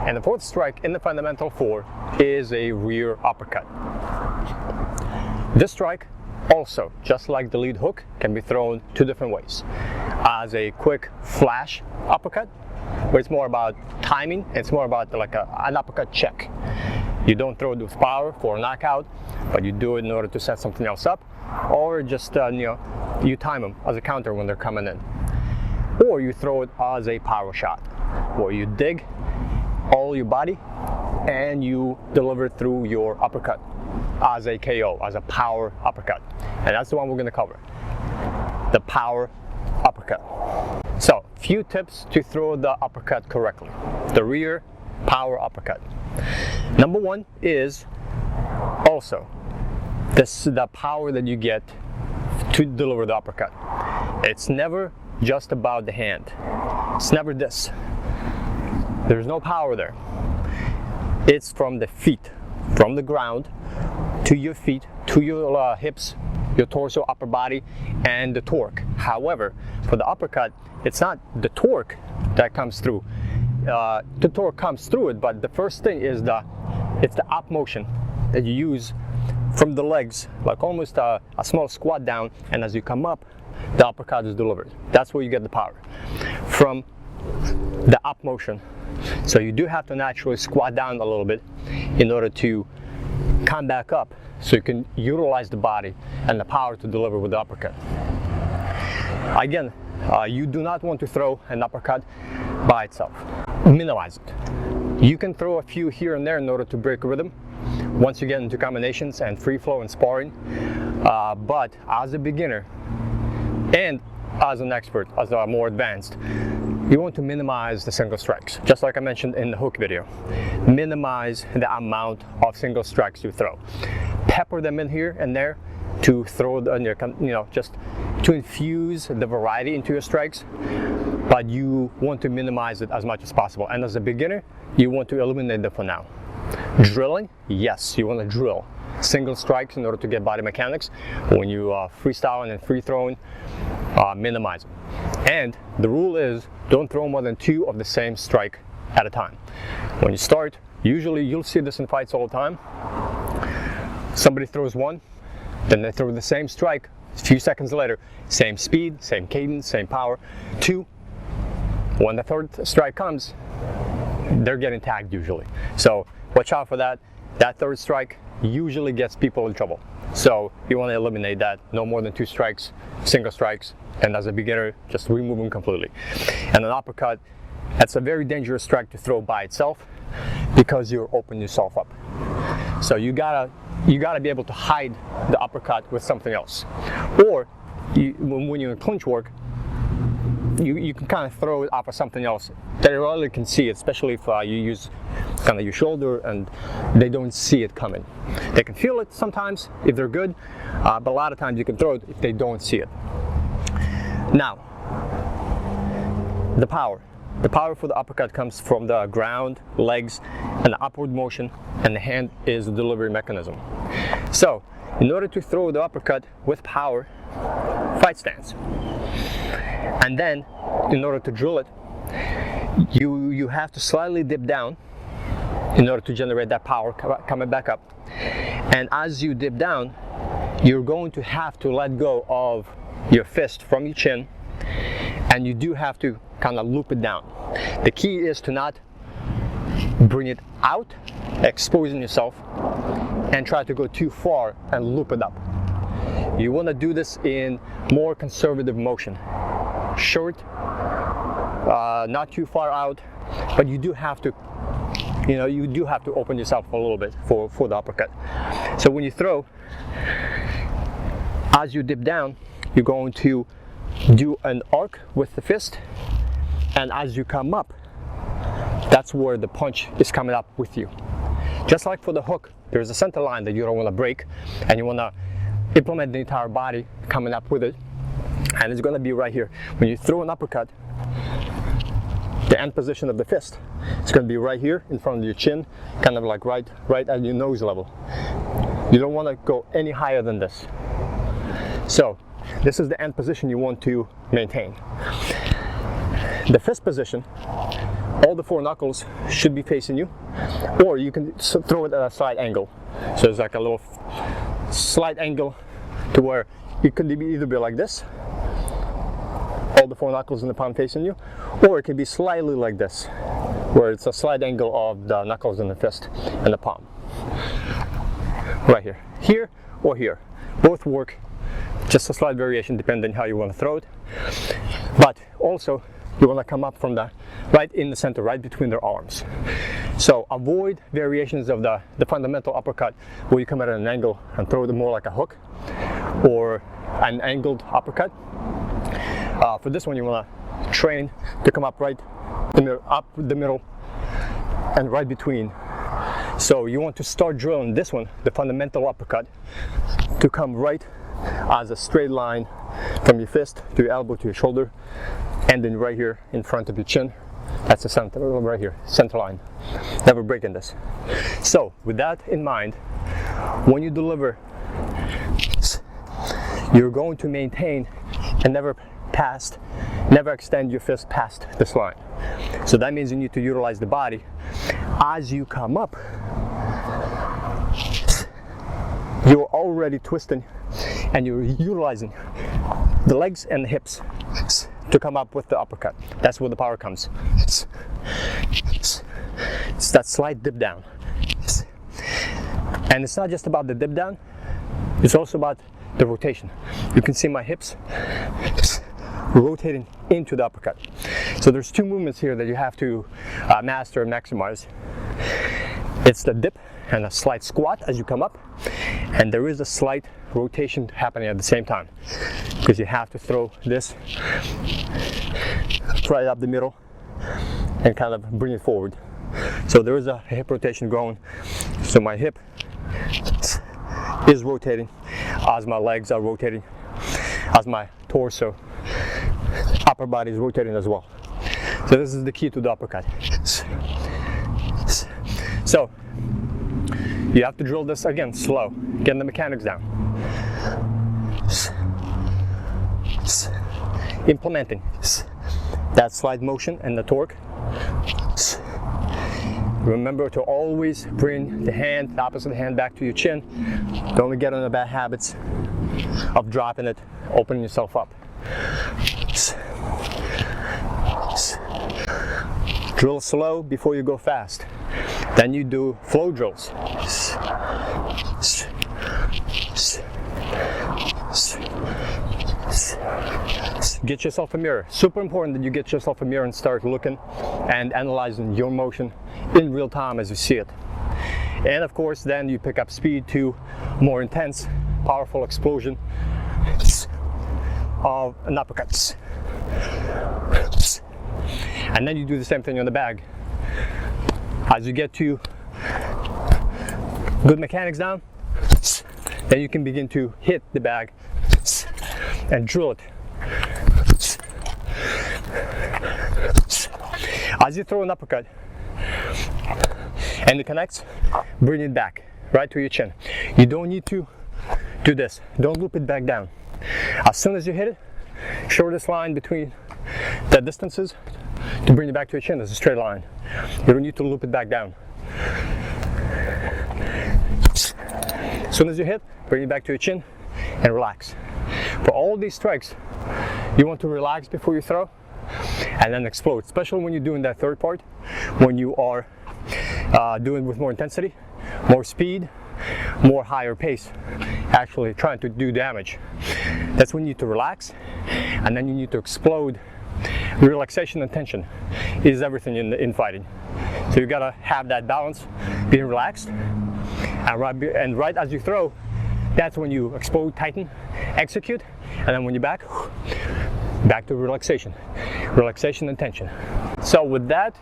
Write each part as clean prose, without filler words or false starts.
And the fourth strike in the fundamental four is a rear uppercut. This strike also, just like the lead hook, can be thrown two different ways. As a quick flash uppercut, where it's more about timing, it's more about like an uppercut check. You don't throw it with power for a knockout, but you do it in order to set something else up, or just you time them as a counter when they're coming in. Or you throw it as a power shot, where you dig all your body and you deliver it through your uppercut as a KO, as a power uppercut. And that's the one we're going to cover, the power uppercut. So, few tips to throw the uppercut correctly, the rear power uppercut. Number one is also the power that you get to deliver the uppercut. It's never just about the hand. It's never this. There's no power there. It's from the feet, from the ground to your feet, to your hips, your torso, upper body, and the torque. However, for the uppercut, it's not the torque that comes through. The torque comes through it, but the first thing is it's the up motion that you use from the legs, like almost a small squat down, and as you come up, the uppercut is delivered. That's where you get the power, from the up motion. So you do have to naturally squat down a little bit in order to come back up, so you can utilize the body and the power to deliver with the uppercut. Again, you do not want to throw an uppercut by itself. Minimize it. You can throw a few here and there in order to break rhythm once you get into combinations and free flow and sparring, but as a beginner and as an expert, as a more advanced, you want to minimize the single strikes, just like I mentioned in the hook video. Minimize the amount of single strikes you throw. Pepper them in here and there to throw just to infuse the variety into your strikes, but you want to minimize it as much as possible. And as a beginner, you want to eliminate them for now. Drilling, yes, you want to drill single strikes in order to get body mechanics. When you freestyling and free throwing, minimize it. And the rule is, don't throw more than two of the same strike at a time. When you start, usually you'll see this in fights all the time. Somebody throws one, then they throw the same strike a few seconds later, same speed, same cadence, same power. Two, when the third strike comes, they're getting tagged usually. So watch out for that. That third strike usually gets people in trouble. So you want to eliminate that. No more than two strikes, single strikes, and as a beginner, just remove them completely. And an uppercut, that's a very dangerous strike to throw by itself because you're opening yourself up. So you gotta be able to hide the uppercut with something else. Or when you're in clinch work, you can kind of throw it off of something else that you really can see it, especially if you use kind of your shoulder and they don't see it coming. They can feel it sometimes if they're good, but a lot of times you can throw it if they don't see it. Now, the power. The power for the uppercut comes from the ground, legs, and the upward motion, and the hand is the delivery mechanism. So, in order to throw the uppercut with power, fight stance. And then, in order to drill it, you have to slightly dip down in order to generate that power coming back up. And as you dip down, you're going to have to let go of your fist from your chin, and you do have to kind of loop it down. The key is to not bring it out, exposing yourself, and try to go too far and loop it up. You want to do this in more conservative motion. Short, not too far out, but you do have to, open yourself a little bit for the uppercut. So when you throw, as you dip down, you're going to do an arc with the fist, and as you come up, that's where the punch is coming up with you. Just like for the hook, there's a center line that you don't want to break, and you want to implement the entire body coming up with it, and it's going to be right here. When you throw an uppercut, the end position of the fist, it's going to be right here in front of your chin, kind of like right at your nose level. You don't want to go any higher than this. So this is the end position you want to maintain. The fist position all the 4 knuckles should be facing you, or you can throw it at a slight angle. So it's like a little slight angle to where it could either be like this, all the 4 knuckles in the palm facing you, or it can be slightly like this, where it's a slight angle of the knuckles in the fist and the palm. Right here. Here or here. Both work. Just a slight variation depending how you want to throw it. But also, you want to come up from the right in the center, right between their arms. So avoid variations of the fundamental uppercut where you come at an angle and throw it more like a hook or an angled uppercut. For this one, you want to train to come up right up the middle and right between. So you want to start drilling this one, the fundamental uppercut, to come right as a straight line from your fist to your elbow to your shoulder, and then right here in front of your chin. That's the center, right here, center line. Never breaking this. So with that in mind, when you deliver, you're going to maintain and never extend your fist past this line. So that means you need to utilize the body as you come up. You're already twisting and you're utilizing the legs and the hips to come up with the uppercut. That's where the power comes. It's that slight dip down. And it's not just about the dip down, it's also about the rotation. You can see my hips rotating into the uppercut. So there's 2 movements here that you have to master and maximize. It's the dip and a slight squat as you come up, and there is a slight rotation happening at the same time, because you have to throw this right up the middle and kind of bring it forward. So there is a hip rotation going. So my hip is rotating as my legs are rotating, as my torso, upper body is rotating as well. So this is the key to the uppercut. So you have to drill this again slow, getting the mechanics down. Implementing that slide motion and the torque. Remember to always bring the opposite hand back to your chin. Don't get on the bad habits of dropping it, opening yourself up. Drill slow before you go fast. Then you do flow drills. Get yourself a mirror. Super important that you get yourself a mirror and start looking and analyzing your motion in real time as you see it. And of course, then you pick up speed to more intense, powerful explosion of an uppercut. And then you do the same thing on the bag. As you get to good mechanics down, then you can begin to hit the bag and drill it. As you throw an uppercut and it connects, bring it back right to your chin. You don't need to do this. Don't loop it back down. As soon as you hit it, shortest line between the distances to bring it back to your chin is a straight line. You don't need to loop it back down. As soon as you hit, bring it back to your chin and relax. For all these strikes, you want to relax before you throw and then explode, especially when you're doing that third part, when you are doing with more intensity, more speed, more higher pace, actually trying to do damage. That's when you need to relax, and then you need to explode. Relaxation and tension is everything in fighting. So you gotta have that balance, being relaxed, and right as you throw, that's when you explode, tighten, execute, and then when you're back to relaxation and tension. So with that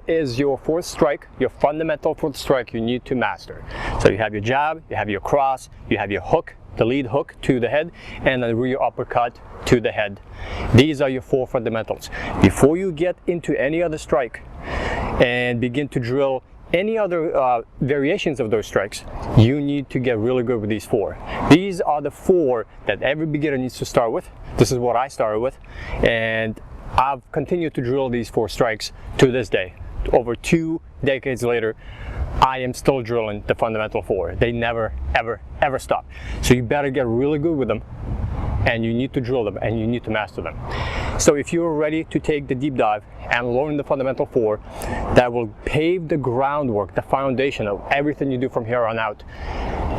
is your fourth strike, your fundamental fourth strike you need to master. So you have your jab, you have your cross, you have your hook, the lead hook to the head, and the rear uppercut to the head. These are your 4 fundamentals. Before you get into any other strike and begin to drill any other variations of those strikes, you need to get really good with these 4. These are the 4 that every beginner needs to start with. This is what I started with, and I've continued to drill these 4 strikes to this day. over 2 decades later, I am still drilling the fundamental 4. They never, ever stop. So you better get really good with them, and you need to drill them, and you need to master them. So if you're ready to take the deep dive and learn the fundamental 4, that will pave the groundwork, the foundation of everything you do from here on out,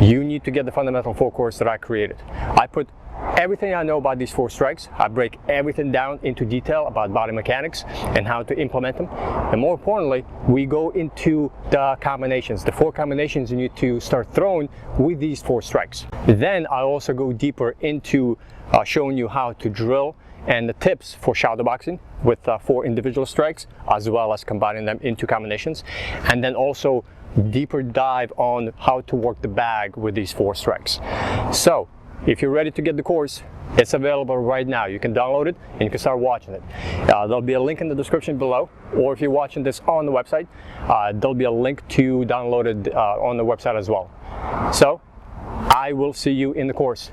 you need to get the fundamental 4 course that I created. I put everything I know about these 4 strikes. I break everything down into detail about body mechanics and how to implement them. And more importantly, we go into the combinations, the 4 combinations you need to start throwing with these 4 strikes. Then I also go deeper into showing you how to drill and the tips for shadow boxing with 4 individual strikes, as well as combining them into combinations. And then also deeper dive on how to work the bag with these 4 strikes. So if you're ready to get the course, it's available right now. You can download it and you can start watching it. There'll be a link in the description below, or if you're watching this on the website, there'll be a link to download it on the website as well. So I will see you in the course.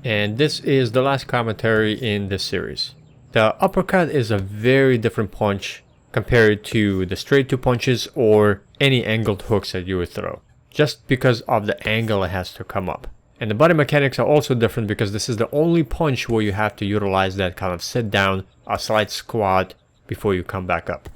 And this is the last commentary in this series. The uppercut is a very different punch compared to the straight 2 punches or any angled hooks that you would throw, just because of the angle it has to come up. And the body mechanics are also different because this is the only punch where you have to utilize that kind of sit down, a slight squat before you come back up.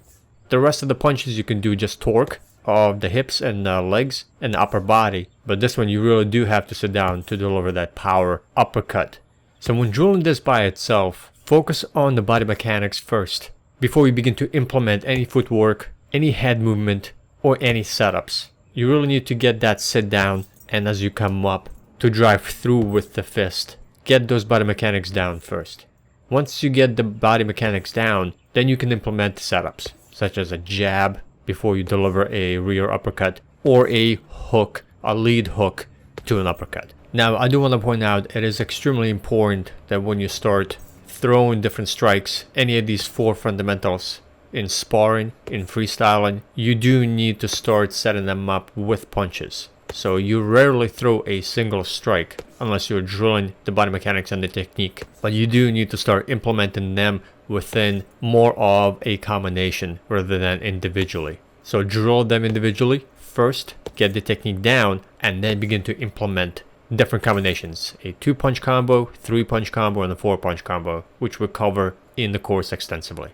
The rest of the punches you can do just torque of the hips and the legs and the upper body, but this one you really do have to sit down to deliver that power uppercut. So when drilling this by itself, focus on the body mechanics first before you begin to implement any footwork, any head movement, or any setups. You really need to get that sit down, and as you come up, to drive through with the fist. Get those body mechanics down first. Once you get the body mechanics down, then you can implement setups, such as a jab before you deliver a rear uppercut, or a hook, a lead hook to an uppercut. Now, I do want to point out, it is extremely important that when you start throwing different strikes, any of these 4 fundamentals, in sparring, in freestyling, you do need to start setting them up with punches. So you rarely throw a single strike unless you're drilling the body mechanics and the technique. But you do need to start implementing them within more of a combination rather than individually. So drill them individually first, get the technique down, and then begin to implement different combinations. A 2-punch combo, 3-punch combo, and a 4-punch combo, which we cover in the course extensively.